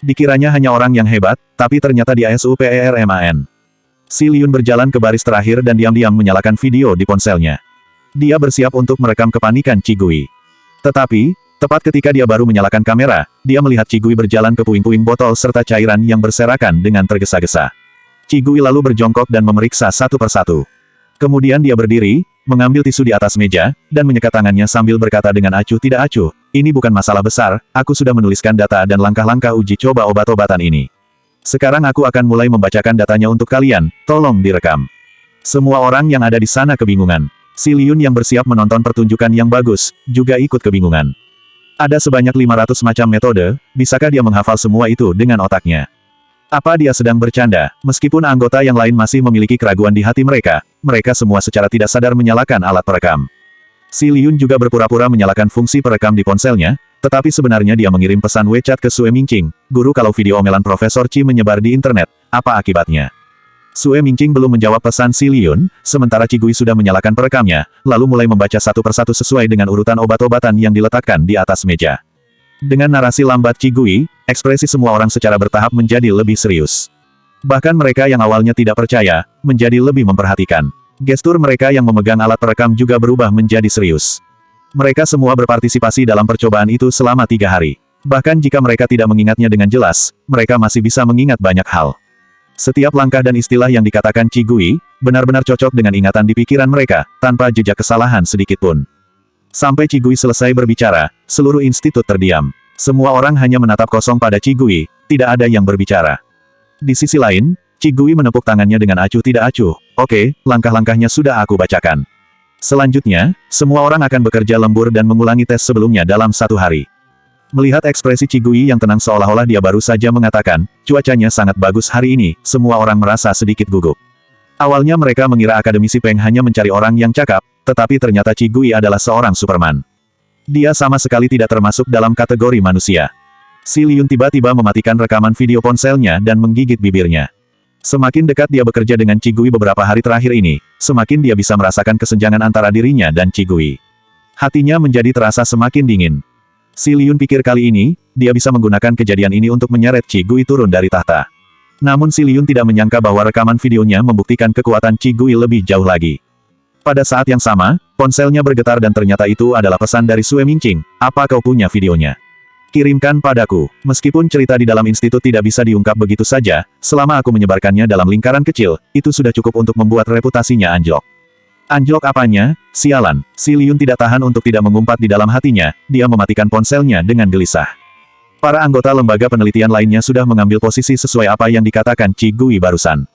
Dikiranya hanya orang yang hebat, tapi ternyata dia SUPERMAN. Si Liun berjalan ke baris terakhir dan diam-diam menyalakan video di ponselnya. Dia bersiap untuk merekam kepanikan Qigui. Tetapi, tepat ketika dia baru menyalakan kamera, dia melihat Qigui berjalan ke puing-puing botol serta cairan yang berserakan dengan tergesa-gesa. Qigui lalu berjongkok dan memeriksa satu persatu. Kemudian dia berdiri, mengambil tisu di atas meja, dan menyekat tangannya sambil berkata dengan acuh tidak acuh, "Ini bukan masalah besar, aku sudah menuliskan data dan langkah-langkah uji coba obat-obatan ini. Sekarang aku akan mulai membacakan datanya untuk kalian, tolong direkam." Semua orang yang ada di sana kebingungan. Si Liun yang bersiap menonton pertunjukan yang bagus, juga ikut kebingungan. Ada sebanyak 500 macam metode, bisakah dia menghafal semua itu dengan otaknya? Apa dia sedang bercanda? Meskipun anggota yang lain masih memiliki keraguan di hati mereka, mereka semua secara tidak sadar menyalakan alat perekam. Si Liun juga berpura-pura menyalakan fungsi perekam di ponselnya, tetapi sebenarnya dia mengirim pesan WeChat ke Sue Mingqing, "Guru, kalau video omelan Profesor Qi menyebar di internet, apa akibatnya?" Sue Mingqing belum menjawab pesan si Liun, sementara Qigui sudah menyalakan perekamnya, lalu mulai membaca satu persatu sesuai dengan urutan obat-obatan yang diletakkan di atas meja. Dengan narasi lambat Qigui, ekspresi semua orang secara bertahap menjadi lebih serius. Bahkan mereka yang awalnya tidak percaya, menjadi lebih memperhatikan. Gestur mereka yang memegang alat perekam juga berubah menjadi serius. Mereka semua berpartisipasi dalam percobaan itu selama 3 hari. Bahkan jika mereka tidak mengingatnya dengan jelas, mereka masih bisa mengingat banyak hal. Setiap langkah dan istilah yang dikatakan Qigui, benar-benar cocok dengan ingatan di pikiran mereka, tanpa jejak kesalahan sedikit pun. Sampai Qigui selesai berbicara, seluruh institut terdiam. Semua orang hanya menatap kosong pada Qigui, tidak ada yang berbicara. Di sisi lain, Qigui menepuk tangannya dengan acuh tidak acuh. "Oke, langkah-langkahnya sudah aku bacakan. Selanjutnya, semua orang akan bekerja lembur dan mengulangi tes sebelumnya dalam 1 hari." Melihat ekspresi Qigui yang tenang seolah-olah dia baru saja mengatakan, "Cuacanya sangat bagus hari ini," semua orang merasa sedikit gugup. Awalnya mereka mengira Akademisi Peng hanya mencari orang yang cakap, tetapi ternyata Qigui adalah seorang Superman. Dia sama sekali tidak termasuk dalam kategori manusia. Si Liun tiba-tiba mematikan rekaman video ponselnya dan menggigit bibirnya. Semakin dekat dia bekerja dengan Qigui beberapa hari terakhir ini, semakin dia bisa merasakan kesenjangan antara dirinya dan Qigui. Hatinya menjadi terasa semakin dingin. Si Liun pikir kali ini, dia bisa menggunakan kejadian ini untuk menyeret Qigui turun dari tahta. Namun si Liun tidak menyangka bahwa rekaman videonya membuktikan kekuatan Qigui lebih jauh lagi. Pada saat yang sama, ponselnya bergetar dan ternyata itu adalah pesan dari Sue Mingqing, "Apa kau punya videonya? Kirimkan padaku." Meskipun cerita di dalam institut tidak bisa diungkap begitu saja, selama aku menyebarkannya dalam lingkaran kecil, itu sudah cukup untuk membuat reputasinya anjlok. Anjlok apanya? Sialan. Si Liun tidak tahan untuk tidak mengumpat di dalam hatinya, dia mematikan ponselnya dengan gelisah. Para anggota lembaga penelitian lainnya sudah mengambil posisi sesuai apa yang dikatakan Qigui barusan.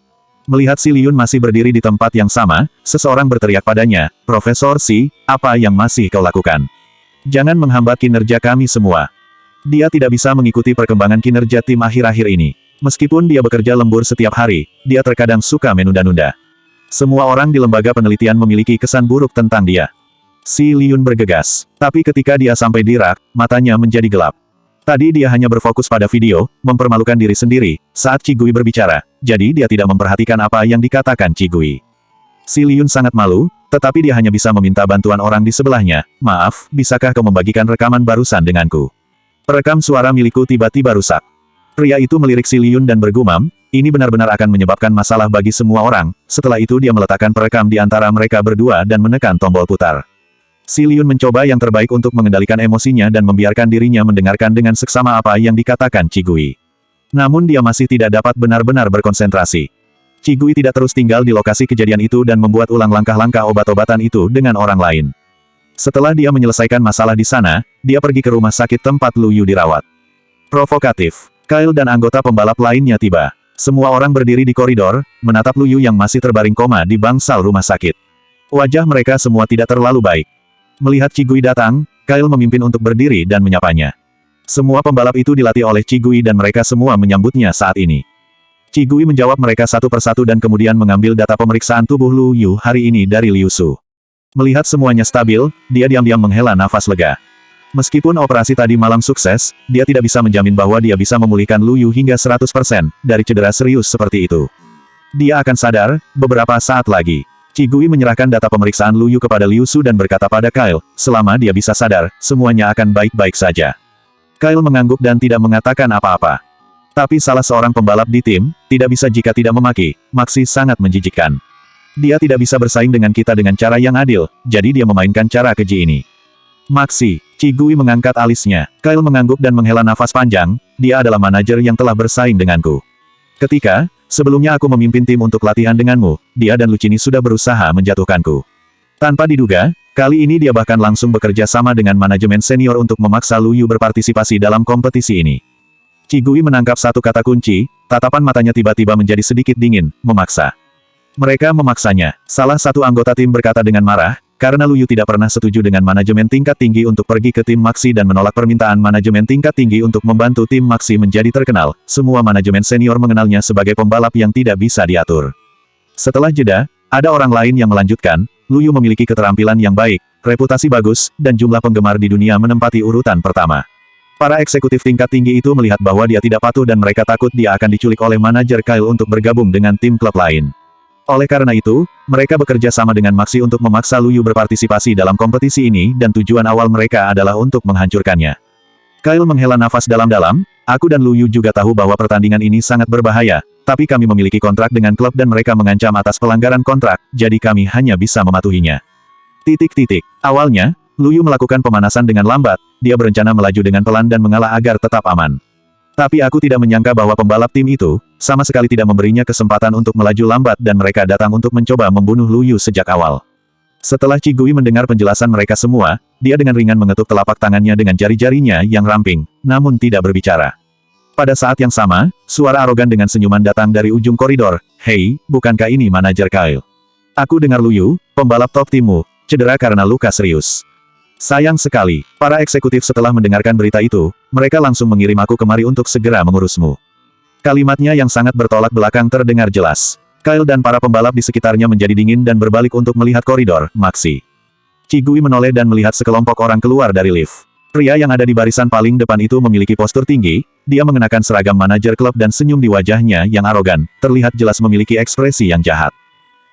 Melihat si Liun masih berdiri di tempat yang sama, seseorang berteriak padanya, "Profesor Xi, apa yang masih kau lakukan? Jangan menghambat kinerja kami semua." Dia tidak bisa mengikuti perkembangan kinerja tim akhir-akhir ini. Meskipun dia bekerja lembur setiap hari, dia terkadang suka menunda-nunda. Semua orang di lembaga penelitian memiliki kesan buruk tentang dia. Si Liun bergegas. Tapi ketika dia sampai di rak, matanya menjadi gelap. Tadi dia hanya berfokus pada video, mempermalukan diri sendiri, saat Qigui berbicara, jadi dia tidak memperhatikan apa yang dikatakan Qigui. Si Liun sangat malu, tetapi dia hanya bisa meminta bantuan orang di sebelahnya, "Maaf, bisakah kau membagikan rekaman barusan denganku? Perekam suara milikku tiba-tiba rusak." Pria itu melirik si Liun dan bergumam, "Ini benar-benar akan menyebabkan masalah bagi semua orang." Setelah itu dia meletakkan perekam di antara mereka berdua dan menekan tombol putar. Si Liun mencoba yang terbaik untuk mengendalikan emosinya dan membiarkan dirinya mendengarkan dengan seksama apa yang dikatakan Qigui. Namun dia masih tidak dapat benar-benar berkonsentrasi. Qigui tidak terus tinggal di lokasi kejadian itu dan membuat ulang langkah-langkah obat-obatan itu dengan orang lain. Setelah dia menyelesaikan masalah di sana, dia pergi ke rumah sakit tempat Lu Yu dirawat. Provokatif. Kyle dan anggota pembalap lainnya tiba. Semua orang berdiri di koridor, menatap Lu Yu yang masih terbaring koma di bangsal rumah sakit. Wajah mereka semua tidak terlalu baik. Melihat Qigui datang, Kyle memimpin untuk berdiri dan menyapanya. Semua pembalap itu dilatih oleh Qigui dan mereka semua menyambutnya saat ini. Qigui menjawab mereka satu persatu dan kemudian mengambil data pemeriksaan tubuh Lu Yu hari ini dari Liu Su. Melihat semuanya stabil, dia diam-diam menghela nafas lega. Meskipun operasi tadi malam sukses, dia tidak bisa menjamin bahwa dia bisa memulihkan Lu Yu hingga 100% dari cedera serius seperti itu. Dia akan sadar, beberapa saat lagi. Qigui menyerahkan data pemeriksaan Lu Yu kepada Liu Su dan berkata pada Kyle, "Selama dia bisa sadar, semuanya akan baik-baik saja." Kyle mengangguk dan tidak mengatakan apa-apa. Tapi salah seorang pembalap di tim, tidak bisa jika tidak memaki, Maxi sangat menjijikkan. Dia tidak bisa bersaing dengan kita dengan cara yang adil, jadi dia memainkan cara keji ini. Maxi, Cigui mengangkat alisnya. Kyle mengangguk dan menghela nafas panjang, dia adalah manajer yang telah bersaing denganku. Ketika, sebelumnya aku memimpin tim untuk latihan denganmu, dia dan Lucini sudah berusaha menjatuhkanku. Tanpa diduga, kali ini dia bahkan langsung bekerja sama dengan manajemen senior untuk memaksa Lu Yu berpartisipasi dalam kompetisi ini. Cigui menangkap satu kata kunci, tatapan matanya tiba-tiba menjadi sedikit dingin, memaksa. Mereka memaksanya. Salah satu anggota tim berkata dengan marah, karena Lu Yu tidak pernah setuju dengan manajemen tingkat tinggi untuk pergi ke tim Maxi dan menolak permintaan manajemen tingkat tinggi untuk membantu tim Maxi menjadi terkenal, semua manajemen senior mengenalnya sebagai pembalap yang tidak bisa diatur. Setelah jeda, ada orang lain yang melanjutkan, Lu Yu memiliki keterampilan yang baik, reputasi bagus, dan jumlah penggemar di dunia menempati urutan pertama. Para eksekutif tingkat tinggi itu melihat bahwa dia tidak patuh dan mereka takut dia akan diculik oleh manajer Kyle untuk bergabung dengan tim klub lain. Oleh karena itu, mereka bekerja sama dengan Maxi untuk memaksa Lu Yu berpartisipasi dalam kompetisi ini dan tujuan awal mereka adalah untuk menghancurkannya. Kyle menghela nafas dalam-dalam, aku dan Lu Yu juga tahu bahwa pertandingan ini sangat berbahaya, tapi kami memiliki kontrak dengan klub dan mereka mengancam atas pelanggaran kontrak, jadi kami hanya bisa mematuhinya. Awalnya, Lu Yu melakukan pemanasan dengan lambat, dia berencana melaju dengan pelan dan mengalah agar tetap aman. Tapi aku tidak menyangka bahwa pembalap tim itu, sama sekali tidak memberinya kesempatan untuk melaju lambat dan mereka datang untuk mencoba membunuh Lu Yu sejak awal. Setelah Cigui mendengar penjelasan mereka semua, dia dengan ringan mengetuk telapak tangannya dengan jari-jarinya yang ramping, namun tidak berbicara. Pada saat yang sama, suara arogan dengan senyuman datang dari ujung koridor, "Hei, bukankah ini manajer Kyle? Aku dengar Lu Yu, pembalap top timmu, cedera karena luka serius. Sayang sekali, para eksekutif setelah mendengarkan berita itu, mereka langsung mengirim aku kemari untuk segera mengurusmu." Kalimatnya yang sangat bertolak belakang terdengar jelas. Kyle dan para pembalap di sekitarnya menjadi dingin dan berbalik untuk melihat koridor, Maxi. Cigui menoleh dan melihat sekelompok orang keluar dari lift. Pria yang ada di barisan paling depan itu memiliki postur tinggi, dia mengenakan seragam manajer klub dan senyum di wajahnya yang arogan, terlihat jelas memiliki ekspresi yang jahat.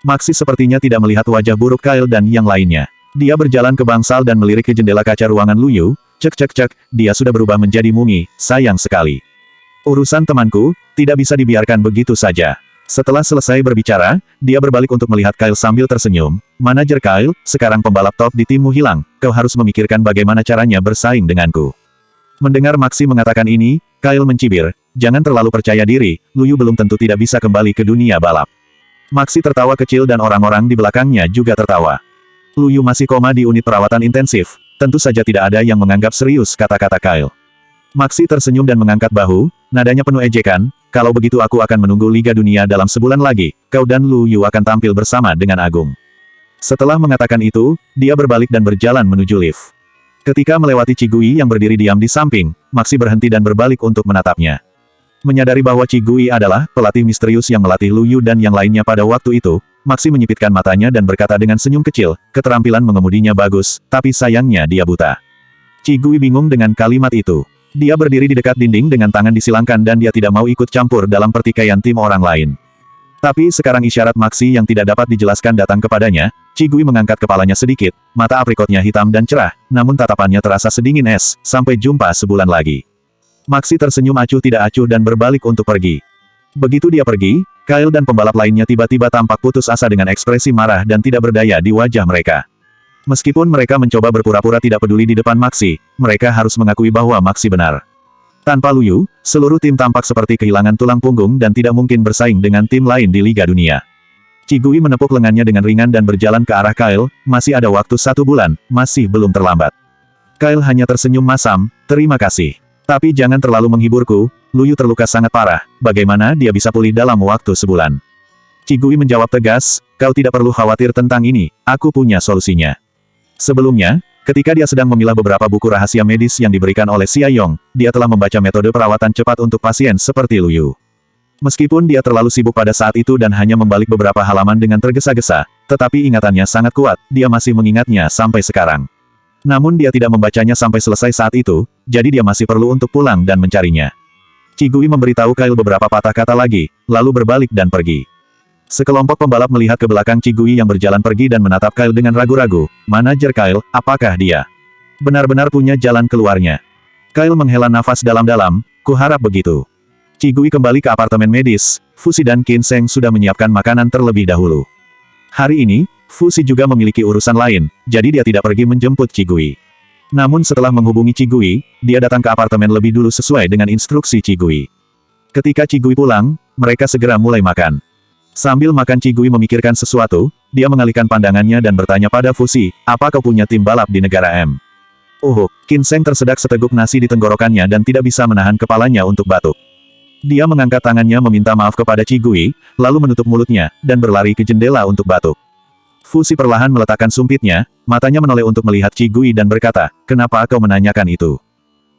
Maxi sepertinya tidak melihat wajah buruk Kyle dan yang lainnya. Dia berjalan ke bangsal dan melirik ke jendela kaca ruangan Lu Yu, cek, dia sudah berubah menjadi mumi, sayang sekali. Urusan temanku, tidak bisa dibiarkan begitu saja. Setelah selesai berbicara, dia berbalik untuk melihat Kyle sambil tersenyum, "Manajer Kyle, sekarang pembalap top di timmu hilang, kau harus memikirkan bagaimana caranya bersaing denganku." Mendengar Maxi mengatakan ini, Kyle mencibir, "Jangan terlalu percaya diri, Lu Yu belum tentu tidak bisa kembali ke dunia balap." Maxi tertawa kecil dan orang-orang di belakangnya juga tertawa. "Lu Yu masih koma di unit perawatan intensif, tentu saja tidak ada yang menganggap serius," kata-kata Kyle. Maxi tersenyum dan mengangkat bahu, nadanya penuh ejekan, "Kalau begitu aku akan menunggu Liga Dunia dalam sebulan lagi, kau dan Lu Yu akan tampil bersama dengan Agung." Setelah mengatakan itu, dia berbalik dan berjalan menuju lift. Ketika melewati Cigui yang berdiri diam di samping, Maxi berhenti dan berbalik untuk menatapnya. Menyadari bahwa Cigui adalah pelatih misterius yang melatih Lu Yu dan yang lainnya pada waktu itu, Maxi menyipitkan matanya dan berkata dengan senyum kecil, "Keterampilan mengemudinya bagus, tapi sayangnya dia buta." Cigui bingung dengan kalimat itu. Dia berdiri di dekat dinding dengan tangan disilangkan dan dia tidak mau ikut campur dalam pertikaian tim orang lain. Tapi sekarang isyarat Maxi yang tidak dapat dijelaskan datang kepadanya, Cigui mengangkat kepalanya sedikit, mata aprikotnya hitam dan cerah, namun tatapannya terasa sedingin es, "Sampai jumpa sebulan lagi." Maxi tersenyum acuh tidak acuh dan berbalik untuk pergi. Begitu dia pergi, Kyle dan pembalap lainnya tiba-tiba tampak putus asa dengan ekspresi marah dan tidak berdaya di wajah mereka. Meskipun mereka mencoba berpura-pura tidak peduli di depan Maxi, mereka harus mengakui bahwa Maxi benar. Tanpa Lu Yu, seluruh tim tampak seperti kehilangan tulang punggung dan tidak mungkin bersaing dengan tim lain di Liga Dunia. Cigui menepuk lengannya dengan ringan dan berjalan ke arah Kyle, "Masih ada waktu 1 bulan, masih belum terlambat." Kyle hanya tersenyum masam, "Terima kasih. Tapi jangan terlalu menghiburku, Lu Yu terluka sangat parah, bagaimana dia bisa pulih dalam waktu sebulan?" Cigui menjawab tegas, "Kau tidak perlu khawatir tentang ini, aku punya solusinya." Sebelumnya, ketika dia sedang memilah beberapa buku rahasia medis yang diberikan oleh Xia Yong, dia telah membaca metode perawatan cepat untuk pasien seperti Lu Yu. Meskipun dia terlalu sibuk pada saat itu dan hanya membalik beberapa halaman dengan tergesa-gesa, tetapi ingatannya sangat kuat, dia masih mengingatnya sampai sekarang. Namun dia tidak membacanya sampai selesai saat itu, jadi dia masih perlu untuk pulang dan mencarinya. Cigui memberitahu Kyle beberapa patah kata lagi, lalu berbalik dan pergi. Sekelompok pembalap melihat ke belakang Cigui yang berjalan pergi dan menatap Kyle dengan ragu-ragu. "Manajer Kyle, apakah dia benar-benar punya jalan keluarnya?" Kyle menghela nafas dalam-dalam, "Kuharap begitu." Qigui kembali ke apartemen medis. Fusi dan Qin Sheng sudah menyiapkan makanan terlebih dahulu. Hari ini, Fusi juga memiliki urusan lain, jadi dia tidak pergi menjemput Qigui. Namun setelah menghubungi Qigui, dia datang ke apartemen lebih dulu sesuai dengan instruksi Qigui. Ketika Qigui pulang, mereka segera mulai makan. Sambil makan Qigui memikirkan sesuatu, dia mengalihkan pandangannya dan bertanya pada Fusi, apa kau punya tim balap di negara M? Qin Sheng tersedak seteguk nasi di tenggorokannya dan tidak bisa menahan kepalanya untuk batuk. Dia mengangkat tangannya meminta maaf kepada Qigui, lalu menutup mulutnya, dan berlari ke jendela untuk batuk. Fusi perlahan meletakkan sumpitnya, matanya menoleh untuk melihat Qigui dan berkata, kenapa kau menanyakan itu?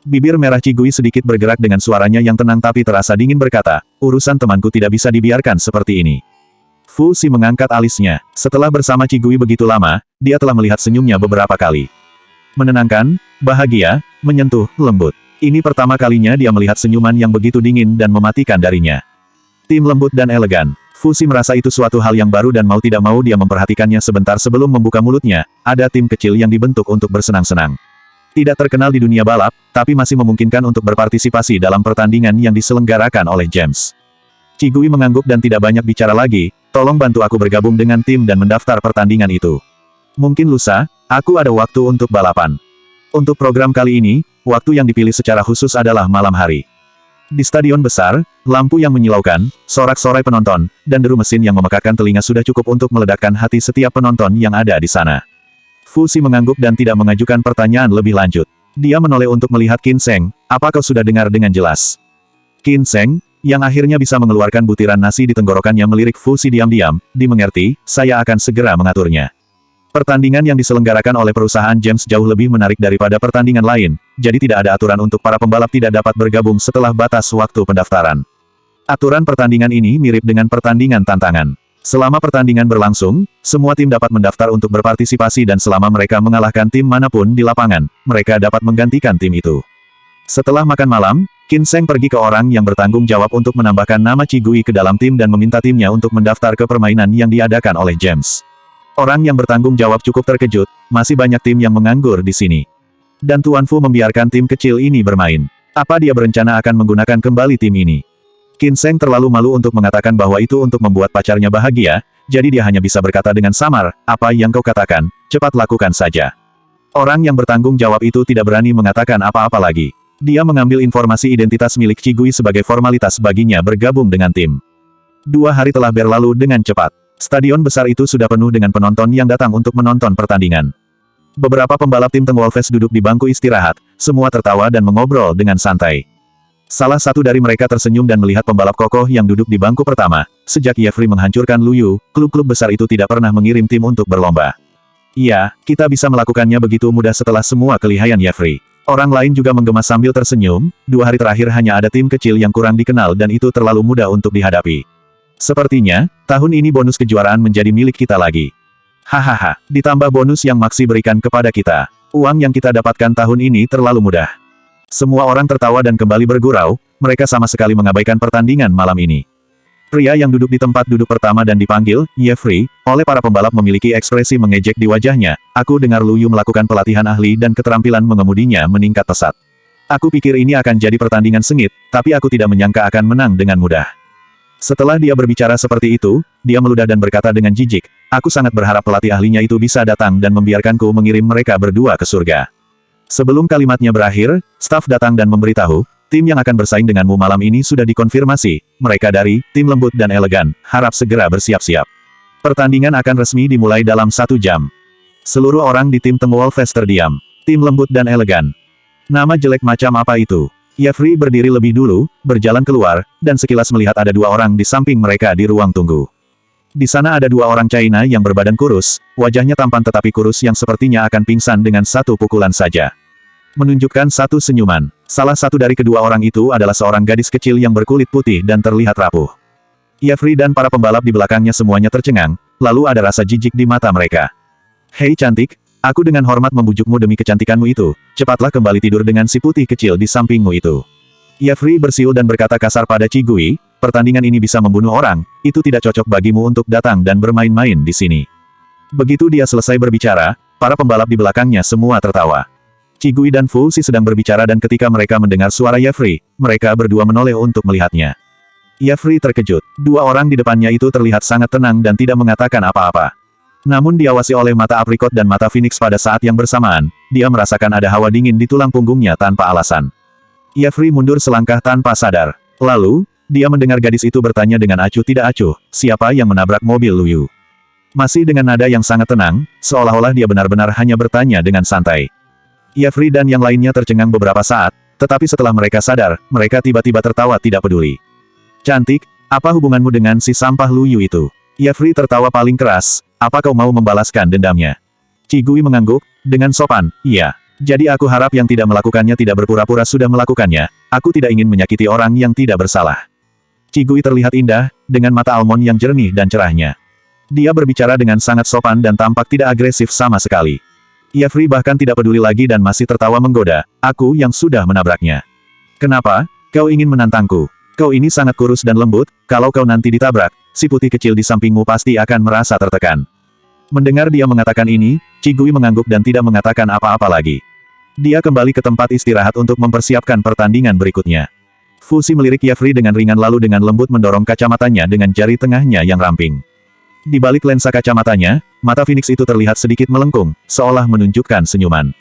Bibir merah Qigui sedikit bergerak dengan suaranya yang tenang tapi terasa dingin berkata, urusan temanku tidak bisa dibiarkan seperti ini. Fusi mengangkat alisnya. Setelah bersama Qigui begitu lama, dia telah melihat senyumnya beberapa kali. Menenangkan, bahagia, menyentuh, lembut. Ini pertama kalinya dia melihat senyuman yang begitu dingin dan mematikan darinya. Tim lembut dan elegan. Fusi merasa itu suatu hal yang baru dan mau tidak mau dia memperhatikannya sebentar sebelum membuka mulutnya. Ada tim kecil yang dibentuk untuk bersenang-senang. Tidak terkenal di dunia balap, tapi masih memungkinkan untuk berpartisipasi dalam pertandingan yang diselenggarakan oleh James. Qigui mengangguk dan tidak banyak bicara lagi, tolong bantu aku bergabung dengan tim dan mendaftar pertandingan itu. Mungkin lusa, aku ada waktu untuk balapan. Untuk program kali ini, waktu yang dipilih secara khusus adalah malam hari. Di stadion besar, lampu yang menyilaukan, sorak-sorai penonton, dan deru mesin yang memekakkan telinga sudah cukup untuk meledakkan hati setiap penonton yang ada di sana. Fusi mengangguk dan tidak mengajukan pertanyaan lebih lanjut. Dia menoleh untuk melihat Qin Sheng, apa kau sudah dengar dengan jelas? Qin Sheng, yang akhirnya bisa mengeluarkan butiran nasi di tenggorokannya melirik Fusi diam-diam, dimengerti, saya akan segera mengaturnya. Pertandingan yang diselenggarakan oleh perusahaan James jauh lebih menarik daripada pertandingan lain, jadi tidak ada aturan untuk para pembalap tidak dapat bergabung setelah batas waktu pendaftaran. Aturan pertandingan ini mirip dengan pertandingan tantangan. Selama pertandingan berlangsung, semua tim dapat mendaftar untuk berpartisipasi dan selama mereka mengalahkan tim manapun di lapangan, mereka dapat menggantikan tim itu. Setelah makan malam, Qin Sheng pergi ke orang yang bertanggung jawab untuk menambahkan nama Qigui ke dalam tim dan meminta timnya untuk mendaftar ke permainan yang diadakan oleh James. Orang yang bertanggung jawab cukup terkejut, masih banyak tim yang menganggur di sini. Dan Tuan Fu membiarkan tim kecil ini bermain. Apa dia berencana akan menggunakan kembali tim ini? Qin Sheng terlalu malu untuk mengatakan bahwa itu untuk membuat pacarnya bahagia, jadi dia hanya bisa berkata dengan samar, apa yang kau katakan, cepat lakukan saja. Orang yang bertanggung jawab itu tidak berani mengatakan apa-apa lagi. Dia mengambil informasi identitas milik Qigui sebagai formalitas baginya bergabung dengan tim. 2 hari telah berlalu dengan cepat. Stadion besar itu sudah penuh dengan penonton yang datang untuk menonton pertandingan. Beberapa pembalap tim Tengwolves duduk di bangku istirahat, semua tertawa dan mengobrol dengan santai. Salah satu dari mereka tersenyum dan melihat pembalap kokoh yang duduk di bangku pertama. Sejak Jeffrey menghancurkan Luyu, klub-klub besar itu tidak pernah mengirim tim untuk berlomba. Iya, kita bisa melakukannya begitu mudah setelah semua kelihayan Jeffrey. Orang lain juga menggema sambil tersenyum, 2 hari terakhir hanya ada tim kecil yang kurang dikenal dan itu terlalu mudah untuk dihadapi. Sepertinya, tahun ini bonus kejuaraan menjadi milik kita lagi. Hahaha, ditambah bonus yang Maxi berikan kepada kita. Uang yang kita dapatkan tahun ini terlalu mudah. Semua orang tertawa dan kembali bergurau, mereka sama sekali mengabaikan pertandingan malam ini. Pria yang duduk di tempat duduk pertama dan dipanggil, Jeffrey, oleh para pembalap memiliki ekspresi mengejek di wajahnya. Aku dengar Luyu melakukan pelatihan ahli dan keterampilan mengemudinya meningkat pesat. Aku pikir ini akan jadi pertandingan sengit, tapi aku tidak menyangka akan menang dengan mudah. Setelah dia berbicara seperti itu, dia meludah dan berkata dengan jijik, aku sangat berharap pelatih ahlinya itu bisa datang dan membiarkanku mengirim mereka berdua ke surga. Sebelum kalimatnya berakhir, staf datang dan memberitahu, tim yang akan bersaing denganmu malam ini sudah dikonfirmasi, mereka dari tim lembut dan elegan, harap segera bersiap-siap. Pertandingan akan resmi dimulai dalam 1 jam. Seluruh orang di tim Tengwolves terdiam. Tim lembut dan elegan. Nama jelek macam apa itu? Jeffrey berdiri lebih dulu, berjalan keluar, dan sekilas melihat ada 2 orang di samping mereka di ruang tunggu. Di sana ada 2 orang China yang berbadan kurus, wajahnya tampan tetapi kurus yang sepertinya akan pingsan dengan 1 pukulan saja. Menunjukkan 1 senyuman. Salah satu dari kedua orang itu adalah seorang gadis kecil yang berkulit putih dan terlihat rapuh. Jeffrey dan para pembalap di belakangnya semuanya tercengang, lalu ada rasa jijik di mata mereka. Hei cantik, aku dengan hormat membujukmu demi kecantikanmu itu, cepatlah kembali tidur dengan si putih kecil di sampingmu itu. Jeffrey bersiul dan berkata kasar pada Qigui, pertandingan ini bisa membunuh orang, itu tidak cocok bagimu untuk datang dan bermain-main di sini. Begitu dia selesai berbicara, para pembalap di belakangnya semua tertawa. Qigui dan Fu Xi sedang berbicara dan ketika mereka mendengar suara Yefri, mereka berdua menoleh untuk melihatnya. Yefri terkejut. Dua orang di depannya itu terlihat sangat tenang dan tidak mengatakan apa-apa. Namun diawasi oleh mata aprikot dan mata Phoenix pada saat yang bersamaan, dia merasakan ada hawa dingin di tulang punggungnya tanpa alasan. Yefri mundur selangkah tanpa sadar. Lalu, dia mendengar gadis itu bertanya dengan acuh tidak acuh, siapa yang menabrak mobil Lu Yu? Masih dengan nada yang sangat tenang, seolah-olah dia benar-benar hanya bertanya dengan santai. Yefri dan yang lainnya tercengang beberapa saat, tetapi setelah mereka sadar, mereka tiba-tiba tertawa tidak peduli. Cantik, apa hubunganmu dengan si sampah Lu Yu itu? Yefri tertawa paling keras, apa kau mau membalaskan dendamnya? Qigui mengangguk, dengan sopan, iya. Jadi aku harap yang tidak melakukannya tidak berpura-pura sudah melakukannya, aku tidak ingin menyakiti orang yang tidak bersalah. Qigui terlihat indah, dengan mata almond yang jernih dan cerahnya. Dia berbicara dengan sangat sopan dan tampak tidak agresif sama sekali. Yefri bahkan tidak peduli lagi dan masih tertawa menggoda, aku yang sudah menabraknya. Kenapa? Kau ingin menantangku? Kau ini sangat kurus dan lembut, kalau kau nanti ditabrak, si putih kecil di sampingmu pasti akan merasa tertekan. Mendengar dia mengatakan ini, Qigui mengangguk dan tidak mengatakan apa-apa lagi. Dia kembali ke tempat istirahat untuk mempersiapkan pertandingan berikutnya. Fu Xi melirik Yefri dengan ringan lalu dengan lembut mendorong kacamatanya dengan jari tengahnya yang ramping. Di balik lensa kacamatanya, mata Phoenix itu terlihat sedikit melengkung, seolah menunjukkan senyuman.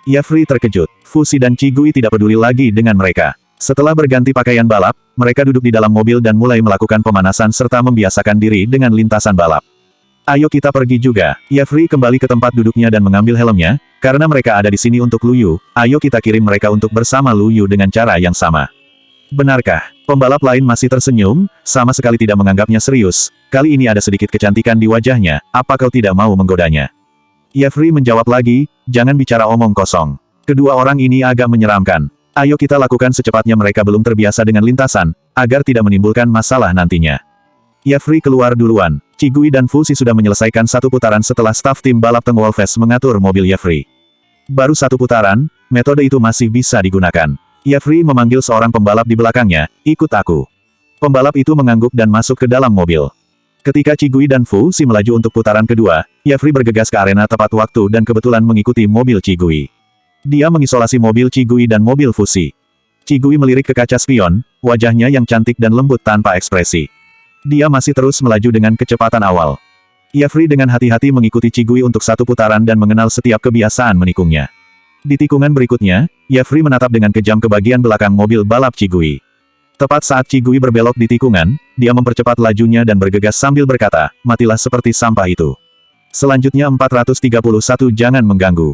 Yefri terkejut. Fu Xi dan Qigui tidak peduli lagi dengan mereka. Setelah berganti pakaian balap, mereka duduk di dalam mobil dan mulai melakukan pemanasan serta membiasakan diri dengan lintasan balap. Ayo kita pergi juga. Yefri kembali ke tempat duduknya dan mengambil helmnya, karena mereka ada di sini untuk Lu Yu, ayo kita kirim mereka untuk bersama Lu Yu dengan cara yang sama. Benarkah? Pembalap lain masih tersenyum, sama sekali tidak menganggapnya serius. Kali ini ada sedikit kecantikan di wajahnya, apa kau tidak mau menggodanya? Yefri menjawab lagi, jangan bicara omong kosong. Kedua orang ini agak menyeramkan. Ayo kita lakukan secepatnya mereka belum terbiasa dengan lintasan, agar tidak menimbulkan masalah nantinya. Yefri keluar duluan. Qigui dan Fu Xi sudah menyelesaikan satu putaran setelah staf tim balap Teng Wolfes mengatur mobil Yefri. Baru satu putaran, metode itu masih bisa digunakan. Yefri memanggil seorang pembalap di belakangnya, ikut aku. Pembalap itu mengangguk dan masuk ke dalam mobil. Ketika Qigui dan Fu Xi melaju untuk putaran kedua, Yefri bergegas ke arena tepat waktu dan kebetulan mengikuti mobil Qigui. Dia mengisolasi mobil Qigui dan mobil Fu Xi. Qigui melirik ke kaca spion, wajahnya yang cantik dan lembut tanpa ekspresi. Dia masih terus melaju dengan kecepatan awal. Yefri dengan hati-hati mengikuti Qigui untuk satu putaran dan mengenal setiap kebiasaan menikungnya. Di tikungan berikutnya, Yefri menatap dengan kejam ke bagian belakang mobil balap Qigui. Tepat saat Qigui berbelok di tikungan, dia mempercepat lajunya dan bergegas sambil berkata, matilah seperti sampah itu. Selanjutnya 431 jangan mengganggu.